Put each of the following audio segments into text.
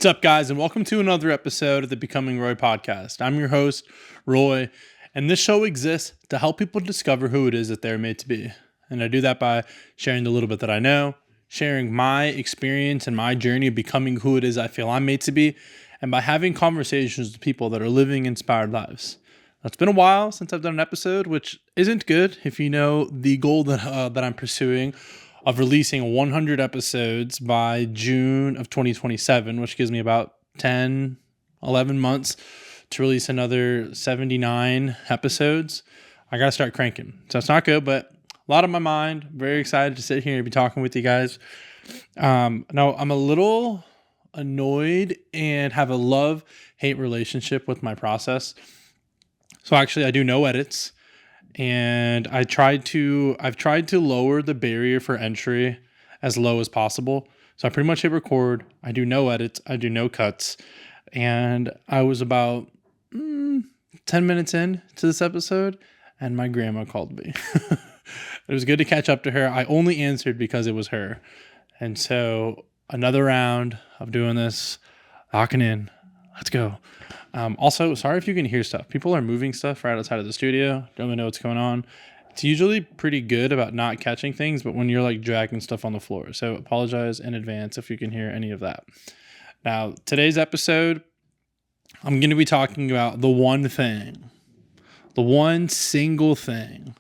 What's up, guys, and welcome to another episode of the Becoming Roy podcast. I'm your host, Roy, and this show exists to help people discover who it is that they're made to be. And I do that by sharing the little bit that I know, sharing my experience and my journey of becoming who it is I feel I'm made to be, and by having conversations with people that are living inspired lives. Now, it's been a while since I've done an episode, which isn't good if you know the goal that I'm pursuing of releasing 100 episodes by June of 2027, which gives me about 10, 11 months to release another 79 episodes. I got to start cranking. So it's not good, but a lot on my mind. Very excited to sit here and be talking with you guys. Now, I'm a little annoyed and have a love-hate relationship with my process. So actually, I do no edits. And I've tried to lower the barrier for entry as low as possible. So I pretty much hit record. I do no edits. I do no cuts. And I was about 10 minutes in to this episode, and my grandma called me. It was good to catch up to her. I only answered because it was her. And so another round of doing this, locking in. Let's go. Also, sorry if you can hear stuff. People are moving stuff right outside of the studio. Don't really know what's going on. It's usually pretty good about not catching things, but when you're like dragging stuff on the floor. So apologize in advance if you can hear any of that. Now, today's episode, I'm going to be talking about the one single thing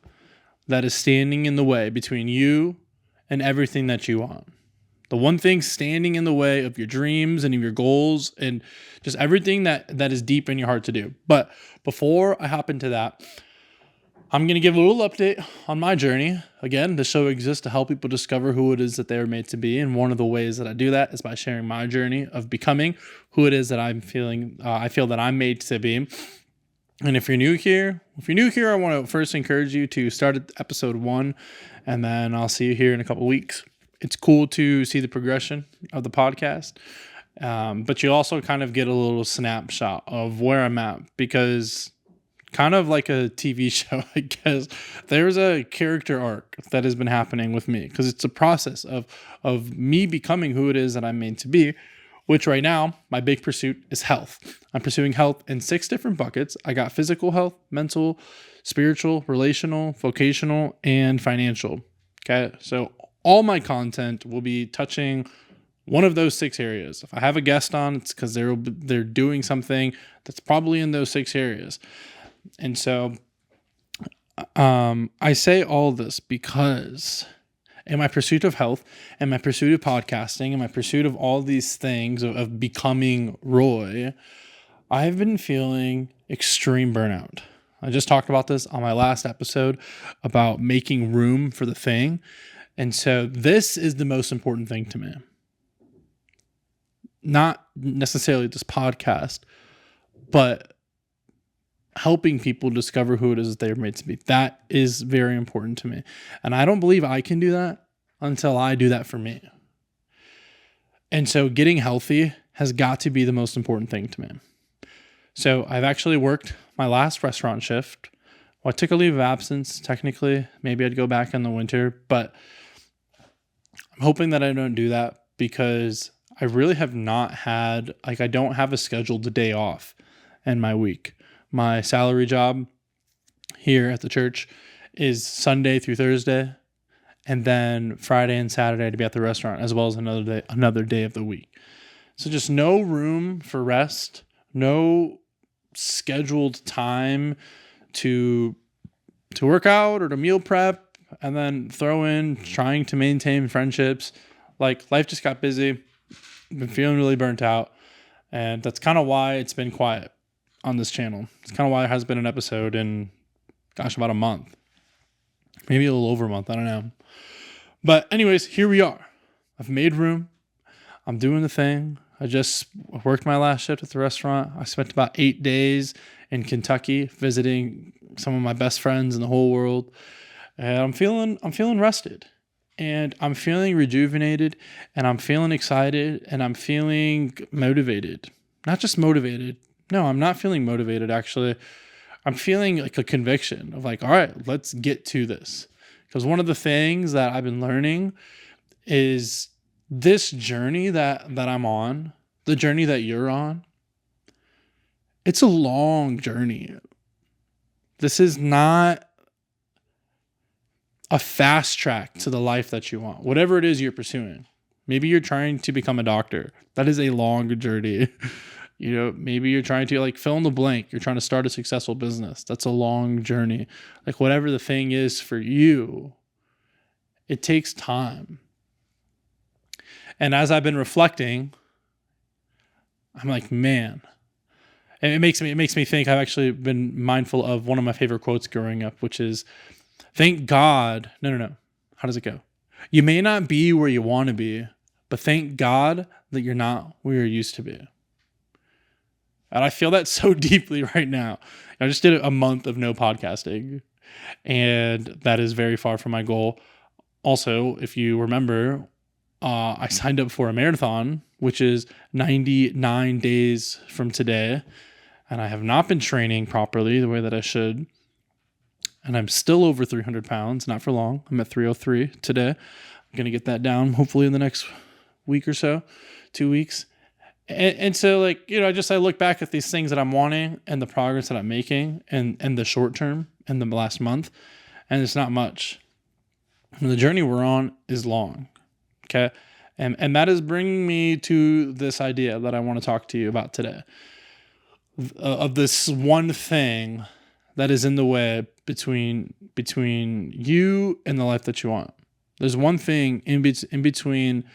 that is standing in the way between you and everything that you want. The one thing standing in the way of your dreams and of your goals and just everything that is deep in your heart to do. But before I hop into that, I'm going to give a little update on my journey. Again, the show exists to help people discover who it is that they are made to be. And one of the ways that I do that is by sharing my journey of becoming who it is that I feel that I'm made to be. And if you're new here, I want to first encourage you to start at episode 1, and then I'll see you here in a couple weeks. It's cool to see the progression of the podcast, but you also kind of get a little snapshot of where I'm at, because kind of like a TV show, I guess, there's a character arc that has been happening with me, because it's a process of me becoming who it is that I'm made to be, which right now, my big pursuit is health. I'm pursuing health in 6 different buckets. I got physical health, mental, spiritual, relational, vocational, and financial. Okay, so all my content will be touching one of those 6 areas. If I have a guest on, it's because they're doing something that's probably in those 6 areas. And so I say all this because in my pursuit of health and my pursuit of podcasting and my pursuit of all these things of becoming Roy, I've been feeling extreme burnout. I just talked about this on my last episode about making room for the thing. And so this is the most important thing to me. Not necessarily this podcast, but helping people discover who it is that they're made to be. That is very important to me. And I don't believe I can do that until I do that for me. And so getting healthy has got to be the most important thing to me. So I've actually worked my last restaurant shift. Well, I took a leave of absence, technically. Maybe I'd go back in the winter, but I'm hoping that I don't do that, because I really have not had, I don't have a scheduled day off in my week. My salary job here at the church is Sunday through Thursday, and then Friday and Saturday to be at the restaurant, as well as another day of the week. So just no room for rest, no scheduled time to work out or to meal prep, and then throw in trying to maintain friendships. Like, life just got busy. I've been feeling really burnt out. And that's kind of why it's been quiet on this channel. It's kind of why there hasn't been an episode in, about a month. Maybe a little over a month. I don't know. But anyways, here we are. I've made room. I'm doing the thing. I just worked my last shift at the restaurant. I spent about 8 days in Kentucky visiting some of my best friends in the whole world. And I'm feeling rested, and I'm feeling rejuvenated, and I'm feeling excited, and I'm feeling motivated. Not just motivated. No, I'm not feeling motivated, actually. I'm feeling like a conviction of like, all right, let's get to this. Because one of the things that I've been learning is this journey that I'm on the journey that you're on, it's a long journey. This is not a fast track to the life that you want, whatever it is you're pursuing. Maybe you're trying to become a doctor. That is a long journey. Maybe you're trying to fill in the blank. You're trying to start a successful business. That's a long journey. Whatever the thing is for you, it takes time. And as I've been reflecting, I'm like, man, and it makes me think. I've actually been mindful of one of my favorite quotes growing up, which is, thank God. No. How does it go? You may not be where you want to be, but thank God that you're not where you're used to be. And I feel that so deeply right now. I just did a month of no podcasting, and that is very far from my goal. Also, if you remember, I signed up for a marathon, which is 99 days from today, and I have not been training properly the way that I should. And I'm still over 300 pounds, not for long. I'm at 303 today. I'm going to get that down hopefully in the next week or so, 2 weeks. And so I look back at these things that I'm wanting and the progress that I'm making and the short term and the last month, and it's not much. And the journey we're on is long. Okay. And that is bringing me to this idea that I want to talk to you about today, of this one thing that is in the way between you and the life that you want. There's one thing in between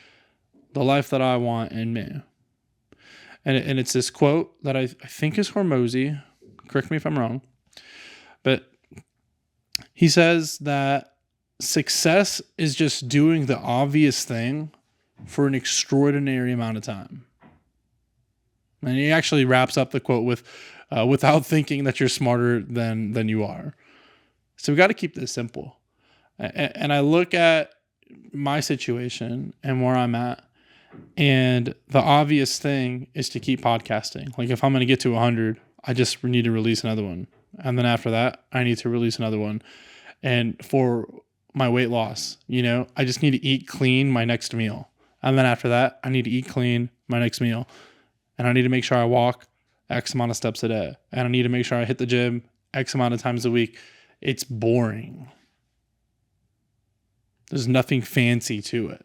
the life that I want and me. And it's this quote that I think is Hormozy. Correct me if I'm wrong. But he says that success is just doing the obvious thing for an extraordinary amount of time. And he actually wraps up the quote with, without thinking that you're smarter than you are. So we got to keep this simple. And I look at my situation and where I'm at, and the obvious thing is to keep podcasting. If I'm going to get to 100, I just need to release another one. And then after that, I need to release another one. And for my weight loss, I just need to eat clean my next meal. And then after that, I need to eat clean my next meal. And I need to make sure I walk X amount of steps a day. And I need to make sure I hit the gym X amount of times a week. It's boring. There's nothing fancy to it.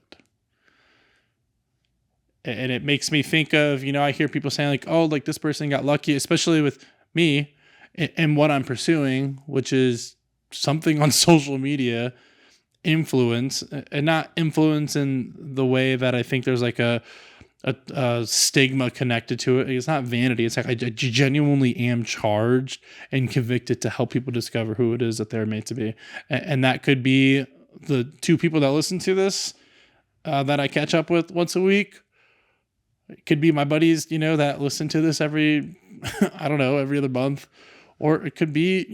And it makes me think of, I hear people saying this person got lucky, especially with me and what I'm pursuing, which is something on social media, influence, and not influence in the way that I think there's a stigma connected to it. It's not vanity. It's I genuinely am charged and convicted to help people discover who it is that they're made to be. And that could be the two people that listen to this that I catch up with once a week. It could be my buddies, that listen to this every other month. Or it could be,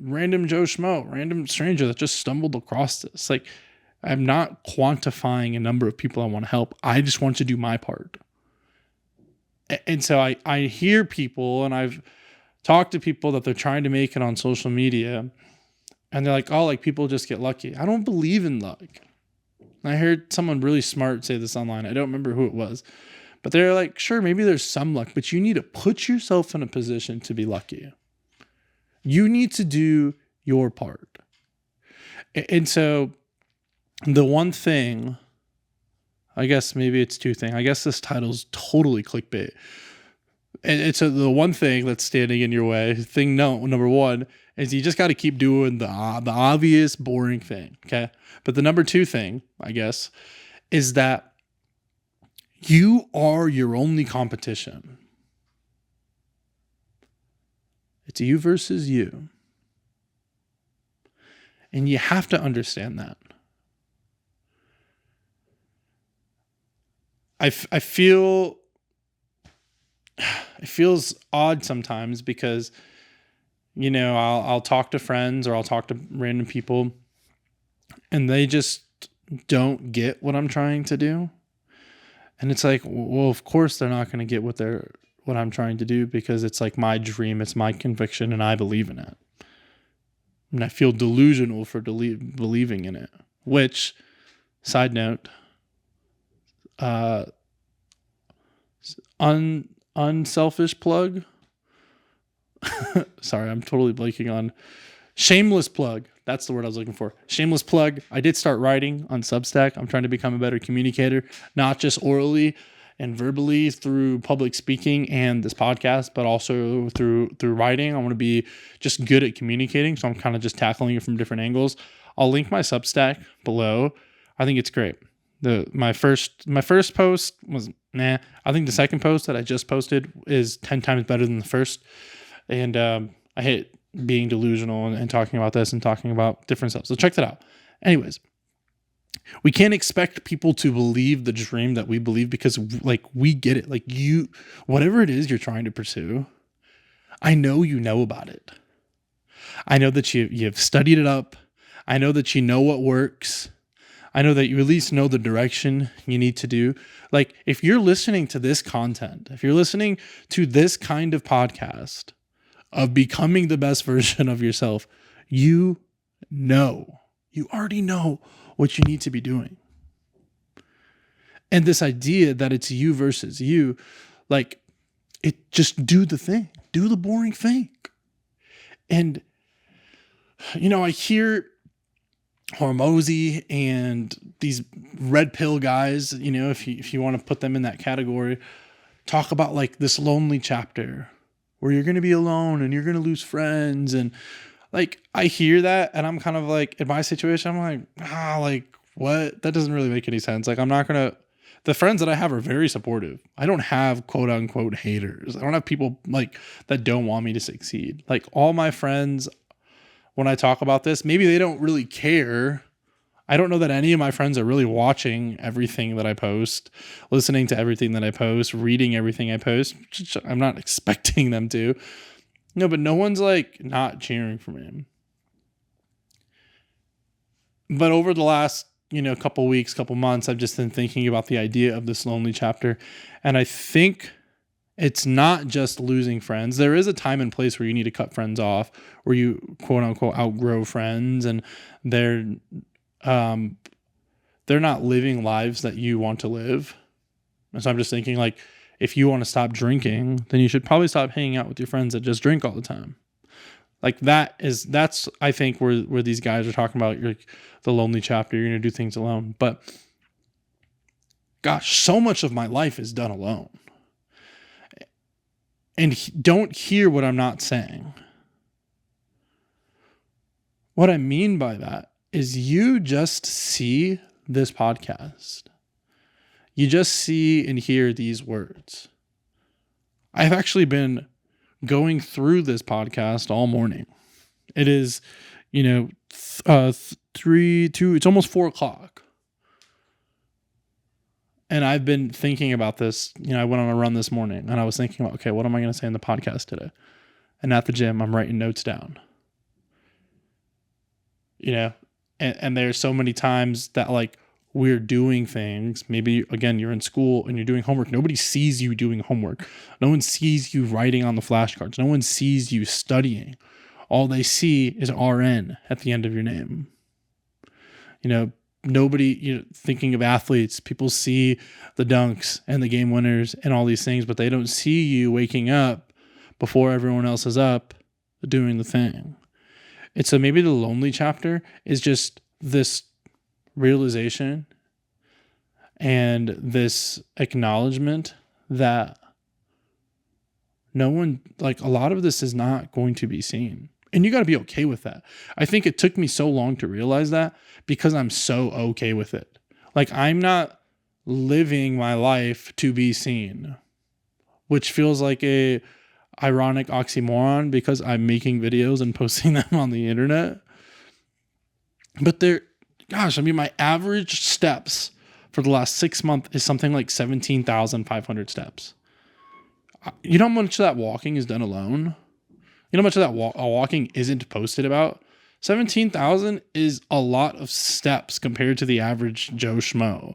random Joe Schmo, random stranger that just stumbled across this. I'm not quantifying a number of people I want to help. I just want to do my part. And so I hear people, and I've talked to people that they're trying to make it on social media, and they're like, people just get lucky. I don't believe in luck. I heard someone really smart say this online. I don't remember who it was. But they're like, sure, maybe there's some luck, but you need to put yourself in a position to be lucky. You need to do your part. And so the one thing, I guess maybe it's two things. I guess this title's totally clickbait. And so the one thing that's standing in your way, number one, is you just got to keep doing the obvious, boring thing, okay? But the number two thing, I guess, is that you are your only competition. It's you versus you. And you have to understand that. I feel it feels odd sometimes because, I'll talk to friends or I'll talk to random people and they just don't get what I'm trying to do. And it's well, of course they're not going to get what I'm trying to do because it's my dream, it's my conviction, and I believe in it. And I feel delusional for believing in it, which, side note, Unselfish plug. Sorry, I'm totally blanking on. Shameless plug. That's the word I was looking for. Shameless plug. I did start writing on Substack. I'm trying to become a better communicator, not just orally and verbally through public speaking and this podcast, but also through writing. I want to be just good at communicating. So I'm kind of just tackling it from different angles. I'll link my Substack below. I think it's great. My first post was nah. I think the second post that I just posted is 10 times better than the first. And I hate being delusional and talking about this and talking about different stuff. So check that out. Anyways, we can't expect people to believe the dream that we believe because like we get it. Like whatever it is you're trying to pursue, I know you know about it. I know that you've studied it up. I know that you know what works. I know that you at least know the direction you need to do. Like if you're listening to this content, if you're listening to this kind of podcast of becoming the best version of yourself, you already know what you need to be doing. And this idea that it's you versus you, like it just do the thing, do the boring thing. And, I hear Hormozy and these red pill guys, if you want to put them in that category, talk about like this lonely chapter where you're going to be alone and you're going to lose friends. And like, I hear that and I'm kind of like, in my situation, I'm like, what? That doesn't really make any sense. Like, the friends that I have are very supportive. I don't have quote unquote haters. I don't have people like that don't want me to succeed. Like all my friends, when I talk about this, maybe they don't really care. I don't know that any of my friends are really watching everything that I post, listening to everything that I post, reading everything I post. I'm not expecting them to. No, but no one's like not cheering for me. But over the last, couple weeks, couple months, I've just been thinking about the idea of this lonely chapter. And I think it's not just losing friends. There is a time and place where you need to cut friends off, where you quote unquote outgrow friends and they're not living lives that you want to live. And so I'm just thinking like, if you want to stop drinking, then you should probably stop hanging out with your friends that just drink all the time. Like that's I think where these guys are talking about the lonely chapter. You're going to do things alone. But gosh, so much of my life is done alone. And don't hear what I'm not saying. What I mean by that is you just see this podcast. You just see and hear these words. I've actually been going through this podcast all morning. It is, 3, 2, it's almost 4:00. And I've been thinking about this. I went on a run this morning and I was thinking about, okay, what am I going to say in the podcast today? And at the gym, I'm writing notes down. And there's so many times that like we're doing things. Maybe again, you're in school and you're doing homework. Nobody sees you doing homework. No one sees you writing on the flashcards. No one sees you studying. All they see is RN at the end of your name. Nobody, thinking of athletes, people see the dunks and the game winners and all these things, but they don't see you waking up before everyone else is up doing the thing. And so maybe the lonely chapter is just this realization and this acknowledgement that no one, like a lot of this is not going to be seen. And you got to be okay with that. I think it took me so long to realize that because I'm so okay with it. Like I'm not living my life to be seen, which feels like a ironic oxymoron because I'm making videos and posting them on the internet. But my average steps for the last 6 months is something like 17,500 steps. You know how much of that walking is done alone? You know how much of that walking isn't posted about? 17,000 is a lot of steps compared to the average Joe Schmo.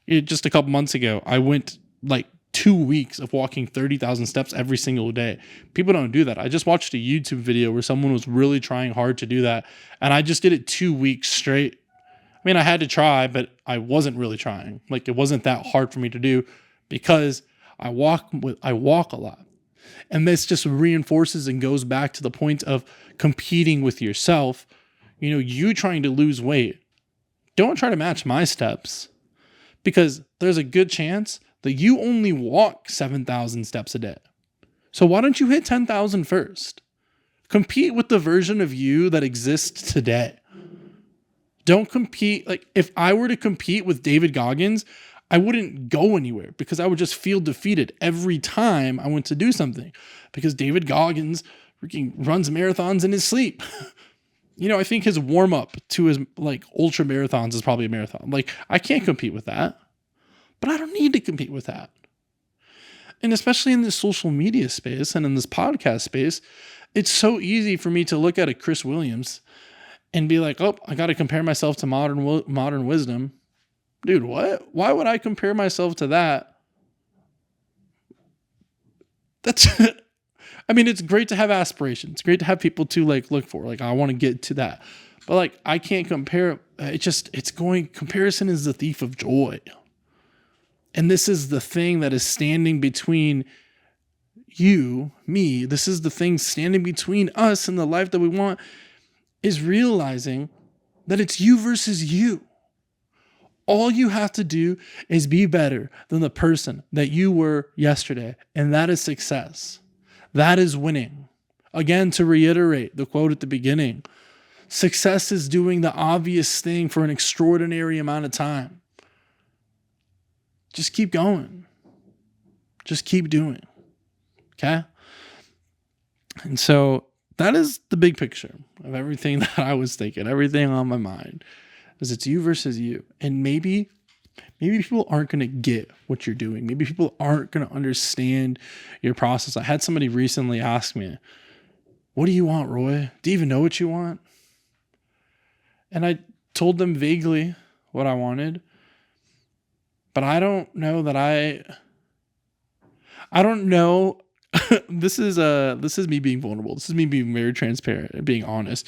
Just a couple months ago, I went like 2 weeks of walking 30,000 steps every single day. People don't do that. I just watched a YouTube video where someone was really trying hard to do that. And I just did it 2 weeks straight. I mean, I had to try, but I wasn't really trying. Like it wasn't that hard for me to do because I walk a lot. And this just reinforces and goes back to the point of competing with yourself. You trying to lose weight. Don't try to match my steps, because there's a good chance that you only walk 7,000 steps a day. So why don't you hit 10,000 first? Compete with the version of you that exists today. Don't compete. Like, if I were to compete with David Goggins, I wouldn't go anywhere, because I would just feel defeated every time I went to do something, because David Goggins freaking runs marathons in his sleep. I think his warm up to his ultra marathons is probably a marathon. I can't compete with that, but I don't need to compete with that. And especially in this social media space and in this podcast space, it's so easy for me to look at a Chris Williams and be like, oh, I got to compare myself to modern wisdom. Dude, what? Why would I compare myself to that? That's, it's great to have aspirations. It's great to have people to look for. I want to get to that. But I can't compare. Comparison is the thief of joy. And this is the thing that is standing between you, me. This is the thing standing between us and the life that we want, is realizing that it's you versus you. All you have to do is be better than the person that you were yesterday. And that is success. That is winning. Again, to reiterate the quote at the beginning, success is doing the obvious thing for an extraordinary amount of time. Just keep going. Just keep doing. Okay? And so that is the big picture of everything that I was thinking, everything on my mind, is it's you versus you. And maybe people aren't going to get what you're doing. Maybe people aren't going to understand your process. I had somebody recently ask me, what do you want, Roy? Do you even know what you want? And I told them vaguely what I wanted. But I don't know that I don't know. This is me being vulnerable. This is me being very transparent and being honest.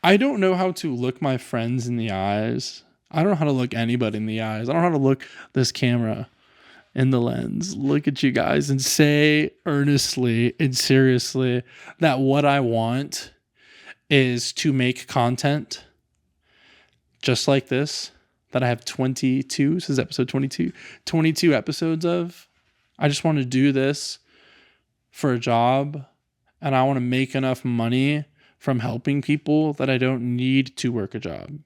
I don't know how to look my friends in the eyes. I don't know how to look anybody in the eyes. I don't know how to look this camera in the lens, look at you guys and say earnestly and seriously that what I want is to make content just like this, that I have 22, this is episode 22 episodes of. I just want to do this for a job, and I want to make enough money from helping people that I don't need to work a job,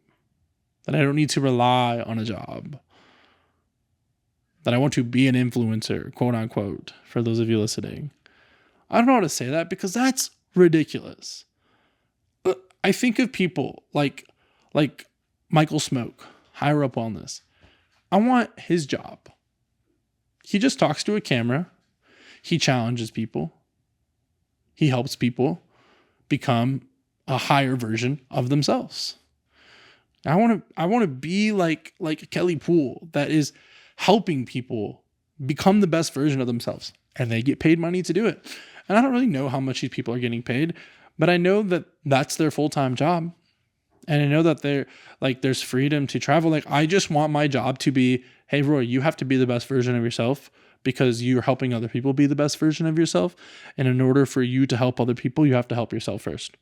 that I don't need to rely on a job, that I want to be an influencer, quote unquote, for those of you listening. I don't know how to say that because that's ridiculous. I think of people like Michael Smoke, Higher Up Wellness. I want his job. He just talks to a camera. He challenges people. He helps people become a higher version of themselves. I want to be like Kelly Poole, that is helping people become the best version of themselves, and they get paid money to do it. And I don't really know how much these people are getting paid, but I know that that's their full-time job. And I know that there's freedom to travel. I just want my job to be, hey, Roy, you have to be the best version of yourself because you're helping other people be the best version of yourself. And in order for you to help other people, you have to help yourself first.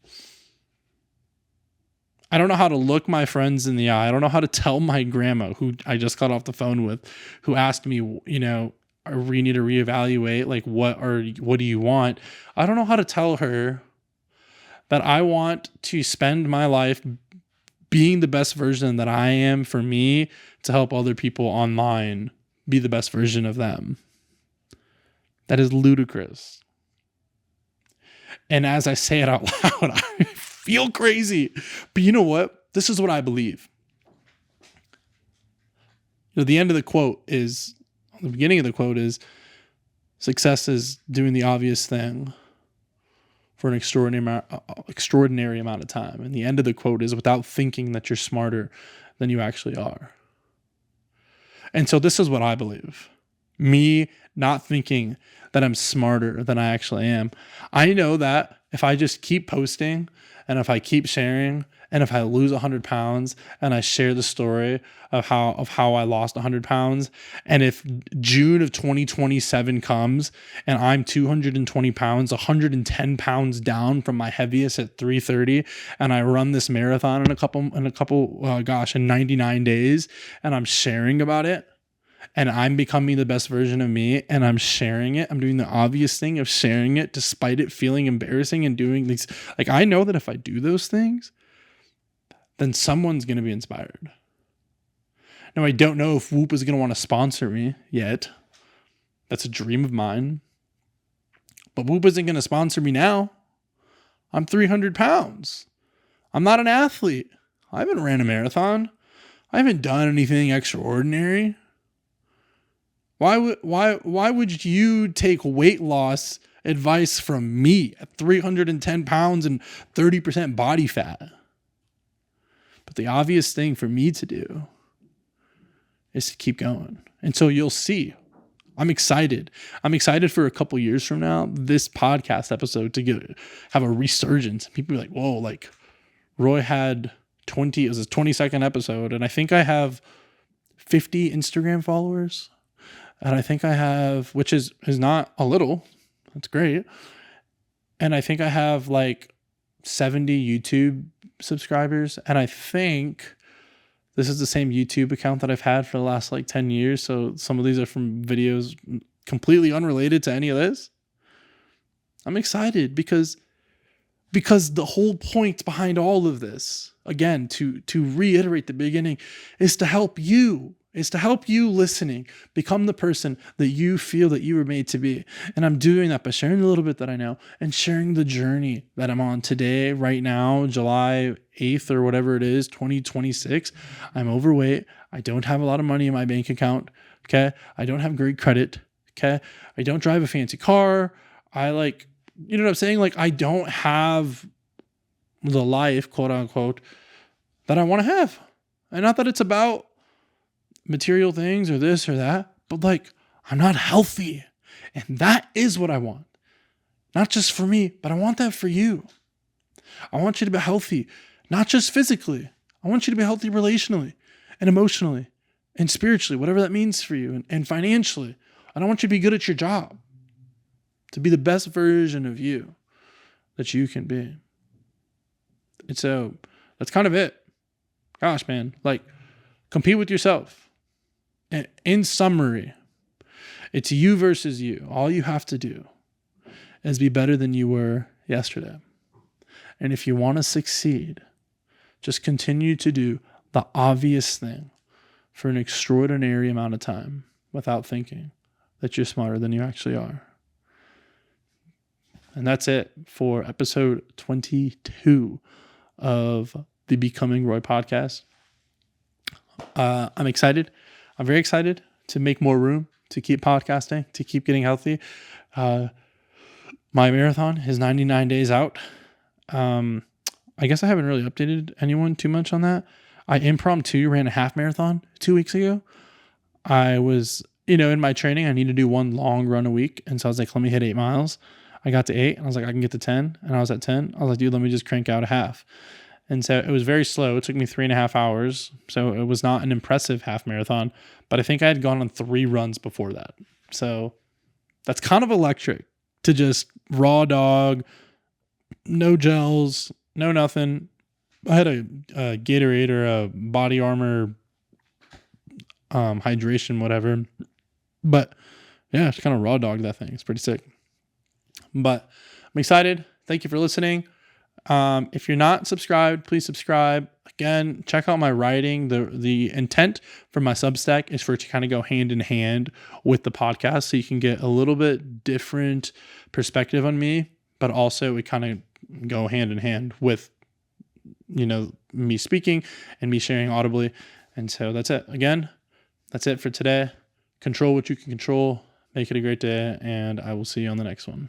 I don't know how to look my friends in the eye. I don't know how to tell my grandma, who I just got off the phone with, who asked me, we need to reevaluate, what do you want? I don't know how to tell her that I want to spend my life being the best version that I am for me to help other people online be the best version of them. That is ludicrous. And as I say it out loud, I feel crazy. But you know what? This is what I believe. The end of the quote is, the beginning of the quote is, success is doing the obvious thing for an extraordinary amount of time. And the end of the quote is, without thinking that you're smarter than you actually are. And so this is what I believe. Me not thinking that I'm smarter than I actually am. I know that if I just keep posting and if I keep sharing and if I lose 100 pounds and I share the story of how I lost 100 pounds, and if June of 2027 comes and I'm 220 pounds, 110 pounds down from my heaviest at 330, and I run this marathon in 99 days, and I'm sharing about it, and I'm becoming the best version of me, and I'm sharing it. I'm doing the obvious thing of sharing it despite it feeling embarrassing and doing these. Like, I know that if I do those things, then someone's going to be inspired. Now, I don't know if Whoop is going to want to sponsor me yet. That's a dream of mine. But Whoop isn't going to sponsor me now. I'm 300 pounds. I'm not an athlete. I haven't ran a marathon. I haven't done anything extraordinary. Why would you take weight loss advice from me at 310 pounds and 30% body fat? But the obvious thing for me to do is to keep going. And so you'll see. I'm excited. I'm excited for a couple years from now, this podcast episode to have a resurgence. People be like, whoa, like Roy had it was a 20-second episode, and I think I have 50 Instagram followers. And I think I have, which is not a little, that's great. And I think I have like 70 YouTube subscribers. And I think this is the same YouTube account that I've had for the last like 10 years. So some of these are from videos completely unrelated to any of this. I'm excited because the whole point behind all of this, again, to reiterate the beginning, is to help you. Is to help you listening become the person that you feel that you were made to be. And I'm doing that by sharing a little bit that I know and sharing the journey that I'm on today, right now, July 8th or whatever it is, 2026. I'm overweight. I don't have a lot of money in my bank account. Okay. I don't have great credit. Okay. I don't drive a fancy car. You know what I'm saying? Like, I don't have the life, quote unquote, that I want to have. And not that it's about material things or this or that, but like, I'm not healthy. And that is what I want. Not just for me, but I want that for you. I want you to be healthy, not just physically. I want you to be healthy relationally and emotionally and spiritually, whatever that means for you, and financially. And I want you to be good at your job, to be the best version of you that you can be. And so that's kind of it. Gosh, man, like, compete with yourself. In summary, it's you versus you. All you have to do is be better than you were yesterday. And if you want to succeed, just continue to do the obvious thing for an extraordinary amount of time without thinking that you're smarter than you actually are. And that's it for episode 22 of the Becoming Roy podcast. I'm excited. I'm very excited to make more room, to keep podcasting, to keep getting healthy. My marathon is 99 days out. I guess I haven't really updated anyone too much on that. I impromptu ran a half marathon 2 weeks ago. I was, in my training, I need to do one long run a week. And so I was like, let me hit 8 miles. I got to 8 and I was like, I can get to 10. And I was at 10. I was like, dude, let me just crank out a half. And so it was very slow. It took me 3.5 hours. So it was not an impressive half marathon, but I think I had gone on 3 runs before that. So that's kind of electric to just raw dog, no gels, no nothing. I had a Gatorade or a Body Armor hydration, whatever. But yeah, just kind of raw dog that thing. It's pretty sick. But I'm excited. Thank you for listening. If you're not subscribed, please subscribe. Again, check out my writing. The intent for my Substack is for it to kind of go hand in hand with the podcast, so you can get a little bit different perspective on me, but also we kind of go hand in hand with, me speaking and me sharing audibly. And so that's it. Again, that's it for today. Control what you can control. Make it a great day, and I will see you on the next one.